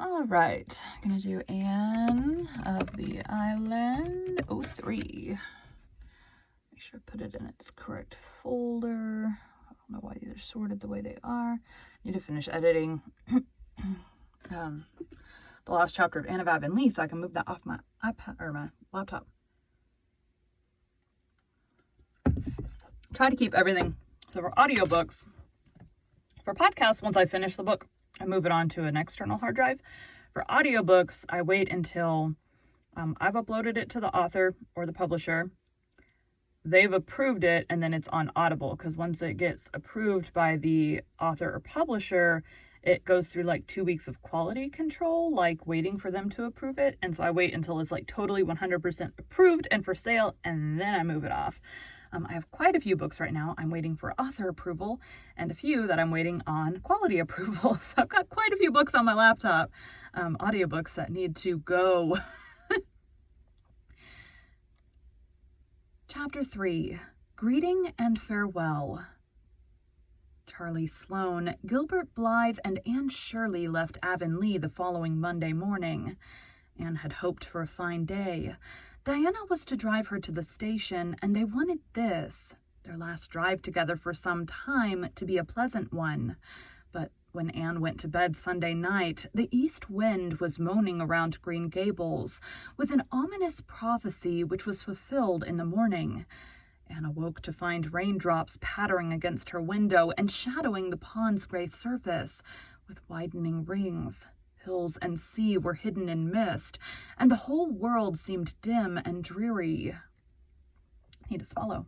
All right, gonna do Anne of the Island 03. Make sure I put it in its correct folder. I don't know why these are sorted the way they are. Need to finish editing the last chapter of Anne of Avonlea so I can move that off my iPad or my laptop. Try to keep everything. So for audiobooks, for podcasts, once I finish the book, I move it on to an external hard drive. For audiobooks, I wait until I've uploaded it to the author or the publisher. They've approved it, and then it's on Audible, because once it gets approved by the author or publisher, it goes through like 2 weeks of quality control, like waiting for them to approve it. And so I wait until it's like totally 100% approved and for sale, and then I move it off. I have quite a few books right now. I'm waiting for author approval and a few that I'm waiting on quality approval. So I've got quite a few books on my laptop, audiobooks that need to go. Chapter 3, Greeting and Farewell. Charlie Sloane, Gilbert Blythe, and Anne Shirley left Avonlea the following Monday morning. Anne had hoped for a fine day. Diana was to drive her to the station, and they wanted this, their last drive together for some time, to be a pleasant one. But when Anne went to bed Sunday night, the east wind was moaning around Green Gables, with an ominous prophecy which was fulfilled in the morning. Anne awoke to find raindrops pattering against her window and shadowing the pond's gray surface with widening rings. Hills and sea were hidden in mist, and the whole world seemed dim and dreary. Need to swallow.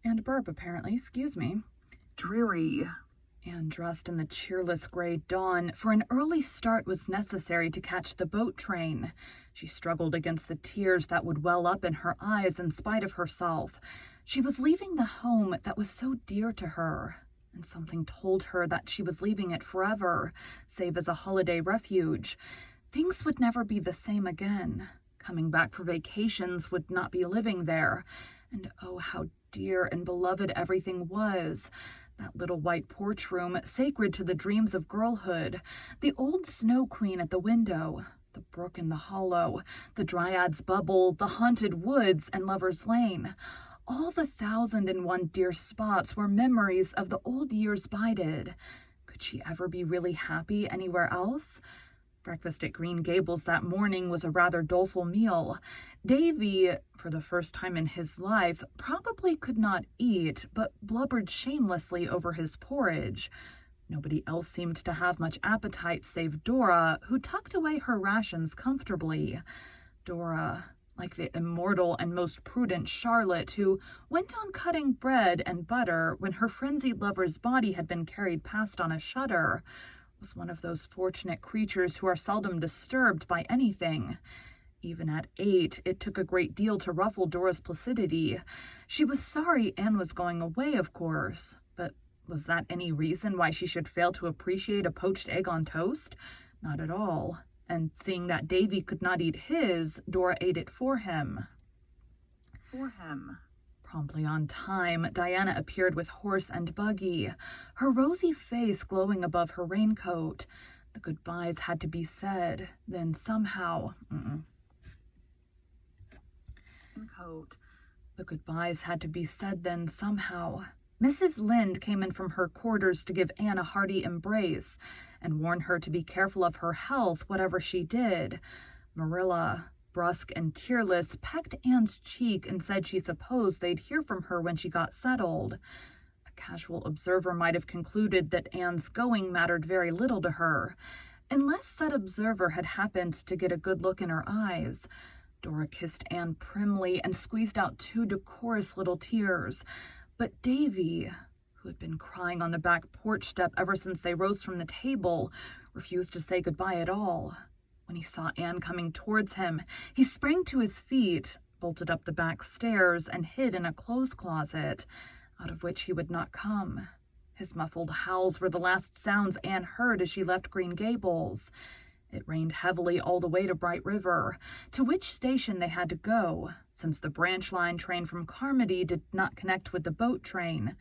And burp, apparently. Excuse me. Dreary. Anne dressed in the cheerless gray dawn, for an early start was necessary to catch the boat train. She struggled against the tears that would well up in her eyes in spite of herself. She was leaving the home that was so dear to her, and something told her that she was leaving it forever, save as a holiday refuge. Things would never be the same again. Coming back for vacations would not be living there. And oh, how dear and beloved everything was. That little white porch room, sacred to the dreams of girlhood. The old snow queen at the window. The brook in the hollow. The Dryad's bubble. The haunted woods and Lover's Lane. All the 1,001 dear spots were memories of the old years bided. Could she ever be really happy anywhere else? Breakfast at Green Gables that morning was a rather doleful meal. Davy, for the first time in his life, probably could not eat, but blubbered shamelessly over his porridge. Nobody else seemed to have much appetite save Dora, who tucked away her rations comfortably. Dora, like the immortal and most prudent Charlotte, who went on cutting bread and butter when her frenzied lover's body had been carried past on a shutter, was one of those fortunate creatures who are seldom disturbed by anything. Even at 8, it took a great deal to ruffle Dora's placidity. She was sorry Anne was going away, of course, but was that any reason why she should fail to appreciate a poached egg on toast? Not at all. And seeing that Davy could not eat his, Dora ate it for him. Promptly on time, Diana appeared with horse and buggy, her rosy face glowing above her raincoat. The goodbyes had to be said, then somehow... The goodbyes had to be said then somehow. Mrs. Lynde came in from her quarters to give Anne a hearty embrace and warn her to be careful of her health, whatever she did. Marilla, brusque and tearless, pecked Anne's cheek and said she supposed they'd hear from her when she got settled. A casual observer might have concluded that Anne's going mattered very little to her, unless said observer had happened to get a good look in her eyes. Dora kissed Anne primly and squeezed out 2 decorous little tears. But Davy, who had been crying on the back porch step ever since they rose from the table, refused to say goodbye at all. When he saw Anne coming towards him, he sprang to his feet, bolted up the back stairs, and hid in a clothes closet, out of which he would not come. His muffled howls were the last sounds Anne heard as she left Green Gables. It rained heavily all the way to Bright River, to which station they had to go, since the branch line train from Carmody did not connect with the boat train.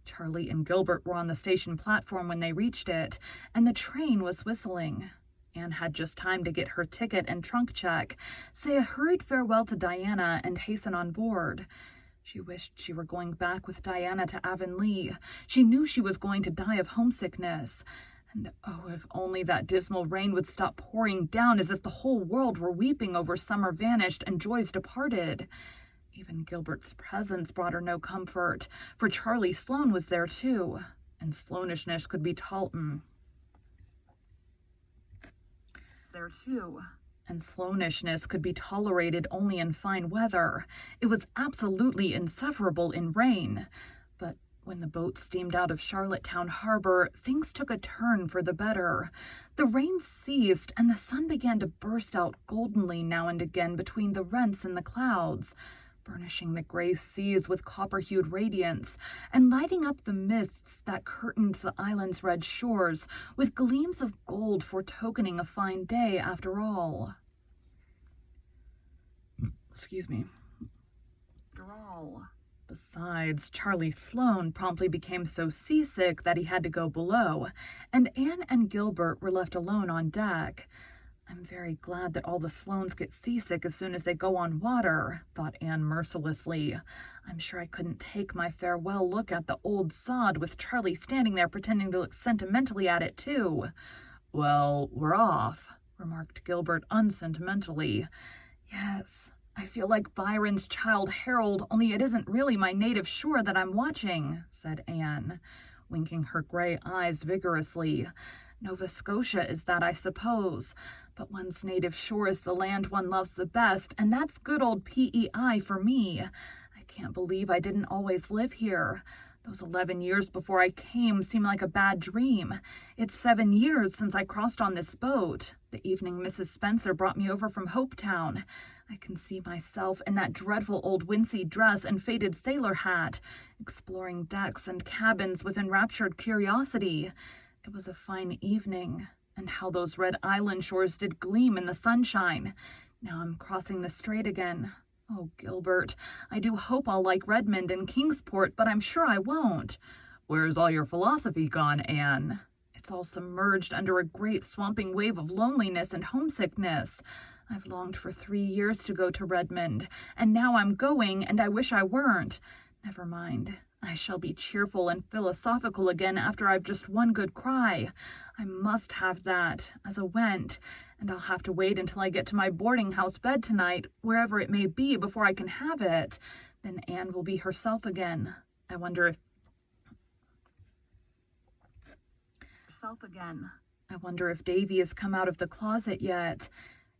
Charlie and Gilbert were on the station platform when they reached it, and the train was whistling. Anne had just time to get her ticket and trunk check, say a hurried farewell to Diana, and hasten on board. She wished she were going back with Diana to Avonlea. She knew she was going to die of homesickness. And oh, if only that dismal rain would stop pouring down as if the whole world were weeping over summer vanished and joys departed. Even Gilbert's presence brought her no comfort, for Charlie Sloane was there too, and Sloanishness could be tolerated only in fine weather. It was absolutely insufferable in rain. But when the boat steamed out of Charlottetown Harbor, things took a turn for the better. The rain ceased, and the sun began to burst out goldenly now and again between the rents in the clouds, burnishing the gray seas with copper-hued radiance, and lighting up the mists that curtained the island's red shores with gleams of gold foretokening a fine day after all. Besides, Charlie Sloane promptly became so seasick that he had to go below, and Anne and Gilbert were left alone on deck. I'm very glad that all the Sloanes get seasick as soon as they go on water, thought Anne mercilessly. I'm sure I couldn't take my farewell look at the old sod with Charlie standing there pretending to look sentimentally at it too. Well, we're off, remarked Gilbert unsentimentally. Yes, I feel like Byron's Childe Harold, only it isn't really my native shore that I'm watching, said Anne, winking her gray eyes vigorously. Nova Scotia is that, I suppose, but one's native shore is the land one loves the best, and that's good old PEI for me. I can't believe I didn't always live here. Those 11 years before I came seem like a bad dream. It's 7 years since I crossed on this boat, the evening Mrs. Spencer brought me over from Hopetown. I can see myself in that dreadful old wincey dress and faded sailor hat, exploring decks and cabins with enraptured curiosity. It was a fine evening, and how those red island shores did gleam in the sunshine. Now I'm crossing the strait again. Oh, Gilbert, I do hope I'll like Redmond and Kingsport, but I'm sure I won't. Where's all your philosophy gone, Anne? It's all submerged under a great swamping wave of loneliness and homesickness. I've longed for 3 years to go to Redmond, and now I'm going, and I wish I weren't. Never mind. I shall be cheerful and philosophical again after I've just one good cry. I must have that, as a went, and I'll have to wait until I get to my boarding-house bed tonight, wherever it may be, before I can have it. Then Anne will be herself again. I wonder if Davy has come out of the closet yet.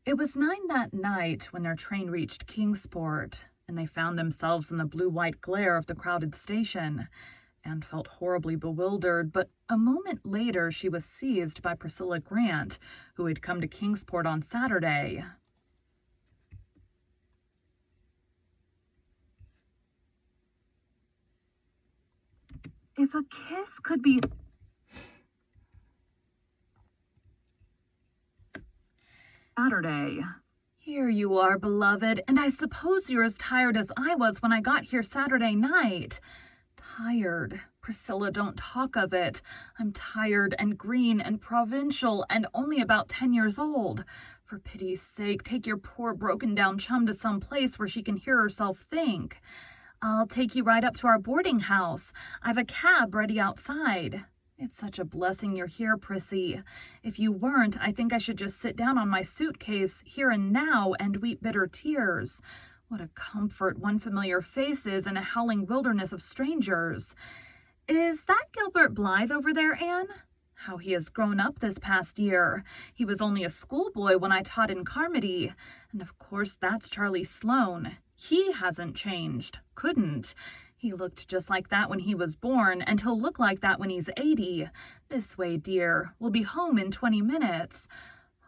It was 9 that night when their train reached Kingsport, and they found themselves in the blue-white glare of the crowded station. Anne felt horribly bewildered, but a moment later she was seized by Priscilla Grant, who had come to Kingsport on Saturday. If a kiss could be... Saturday. Here you are, beloved, and I suppose you're as tired as I was when I got here Saturday night. Tired. Priscilla, don't talk of it. I'm tired and green and provincial and only about 10 years old. For pity's sake, take your poor broken-down chum to some place where she can hear herself think. I'll take you right up to our boarding house. I've a cab ready outside. It's such a blessing you're here, Prissy. If you weren't, I think I should just sit down on my suitcase here and now and weep bitter tears. What a comfort one familiar face is in a howling wilderness of strangers. Is that Gilbert Blythe over there, Anne? How he has grown up this past year. He was only a schoolboy when I taught in Carmody. And of course, that's Charlie Sloane. He hasn't changed. Couldn't. He looked just like that when he was born, and he'll look like that when he's 80. This way, dear. We'll be home in 20 minutes.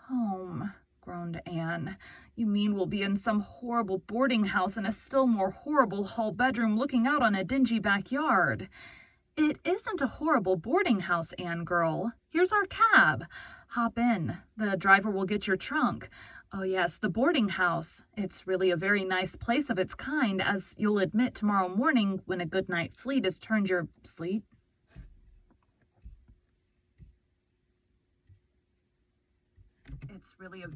Home, groaned Anne. You mean we'll be in some horrible boarding house in a still more horrible hall bedroom looking out on a dingy backyard? It isn't a horrible boarding house, Anne girl. Here's our cab. Hop in. The driver will get your trunk. Oh yes, the boarding house. It's really a very nice place of its kind, as you'll admit tomorrow morning when a good night's sleep has turned your sleep. It's really a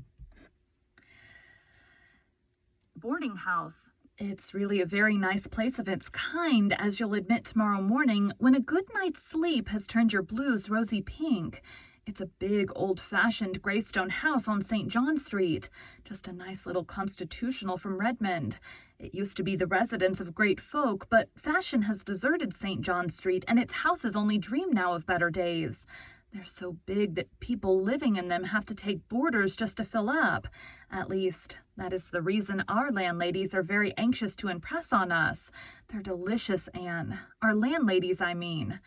boarding house. It's really a very nice place of its kind, as you'll admit tomorrow morning when a good night's sleep has turned your blues rosy pink. It's a big, old-fashioned gray stone house on St. John Street, just a nice little constitutional from Redmond. It used to be the residence of great folk, but fashion has deserted St. John Street, and its houses only dream now of better days. They're so big that people living in them have to take boarders just to fill up. At least, that is the reason our landladies are very anxious to impress on us. They're delicious, Anne. Our landladies, I mean.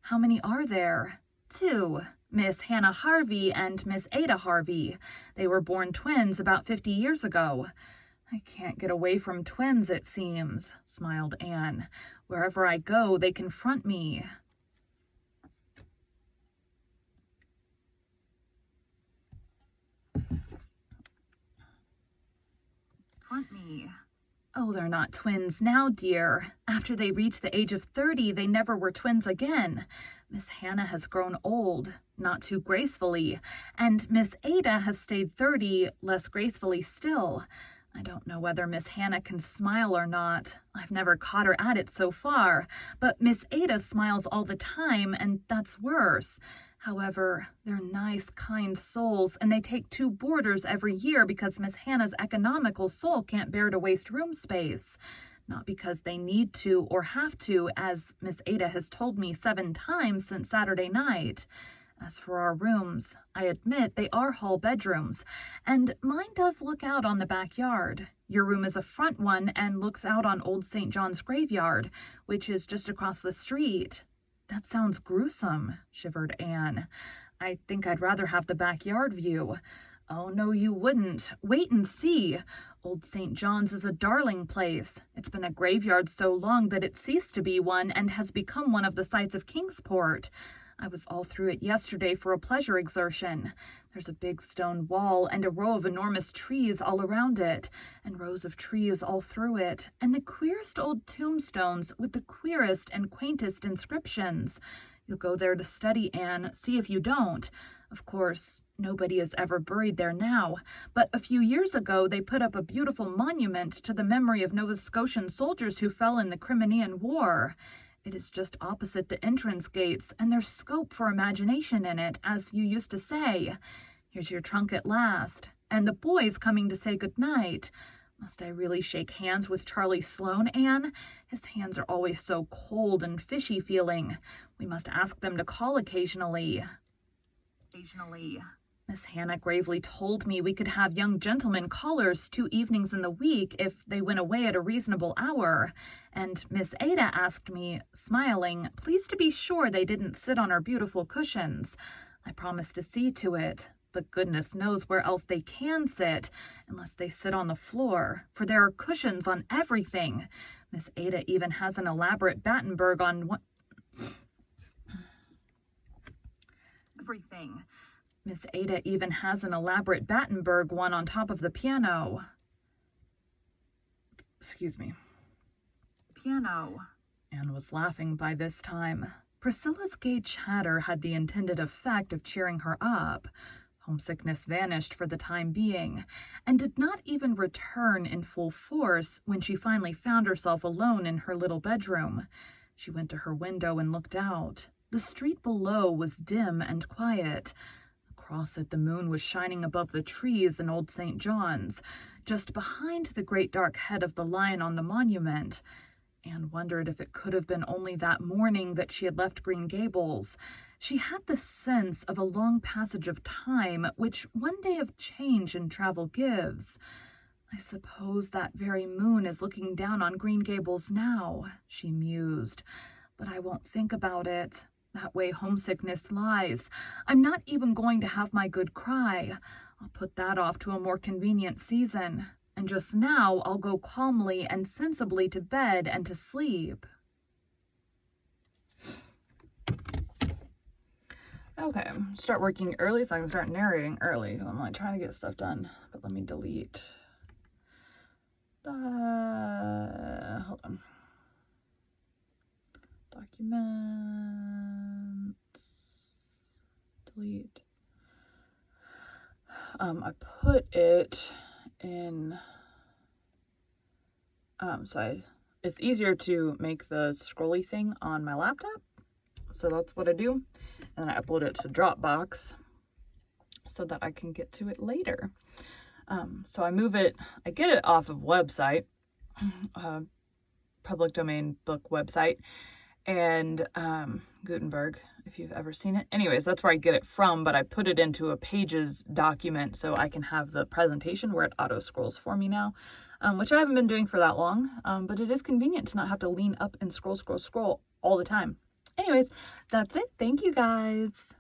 How many are there? 2. Miss Hannah Harvey and Miss Ada Harvey. They were born twins about 50 years ago. I can't get away from twins, it seems, smiled Anne. Wherever I go, they confront me. Oh, they're not twins now, dear. After they reach the age of 30, they never were twins again. Miss Hannah has grown old, not too gracefully, and Miss Ada has stayed 30 less gracefully still. I don't know whether Miss Hannah can smile or not. I've never caught her at it so far, but Miss Ada smiles all the time, and that's worse. However, they're nice, kind souls, and they take 2 boarders every year because Miss Hannah's economical soul can't bear to waste room space. Not because they need to or have to, as Miss Ada has told me 7 times since Saturday night. As for our rooms, I admit they are hall bedrooms, and mine does look out on the backyard. Your room is a front one and looks out on Old St. John's graveyard, which is just across the street. That sounds gruesome, shivered Anne. I think I'd rather have the backyard view. Oh, no, you wouldn't. Wait and see. Old St. John's is a darling place. It's been a graveyard so long that it ceased to be one and has become one of the sights of Kingsport. I was all through it yesterday for a pleasure exertion. There's a big stone wall and a row of enormous trees all around it, and rows of trees all through it, and the queerest old tombstones with the queerest and quaintest inscriptions. You'll go there to study, Anne, see if you don't. Of course, nobody is ever buried there now, but a few years ago they put up a beautiful monument to the memory of Nova Scotian soldiers who fell in the Crimean War. It is just opposite the entrance gates, and there's scope for imagination in it, as you used to say. Here's your trunk at last, and the boys coming to say good night. Must I really shake hands with Charlie Sloane, Anne? His hands are always so cold and fishy feeling. We must ask them to call occasionally. Miss Hannah gravely told me we could have young gentlemen callers 2 evenings in the week if they went away at a reasonable hour. And Miss Ada asked me, smiling, please to be sure they didn't sit on our beautiful cushions. I promised to see to it, but goodness knows where else they can sit, unless they sit on the floor, for there are cushions on everything. Miss Ada even has an elaborate Battenberg on one... Everything. Miss Ada even has an elaborate Battenberg one on top of the piano. Excuse me. Piano. Anne was laughing by this time. Priscilla's gay chatter had the intended effect of cheering her up. Homesickness vanished for the time being, and did not even return in full force when she finally found herself alone in her little bedroom. She went to her window and looked out. The street below was dim and quiet. Across it, the moon was shining above the trees in Old St. John's, just behind the great dark head of the lion on the monument. Anne wondered if it could have been only that morning that she had left Green Gables. She had the sense of a long passage of time, which one day of change and travel gives. I suppose that very moon is looking down on Green Gables now, she mused, but I won't think about it. That way homesickness lies. I'm not even going to have my good cry. I'll put that off to a more convenient season. And just now I'll go calmly and sensibly to bed and to sleep. Okay, start working early so I can start narrating early. I'm like trying to get stuff done, but let me delete. Hold on. Documents. Delete. I put it in. It's easier to make the scrolly thing on my laptop. So that's what I do. And then I upload it to Dropbox so that I can get to it later. So I get it off of website, public domain book website, and Gutenberg, if you've ever seen it. Anyways, that's where I get it from, but I put it into a Pages document so I can have the presentation where it auto scrolls for me now, which I haven't been doing for that long, but it is convenient to not have to lean up and scroll all the time. Anyways, that's it. Thank you guys.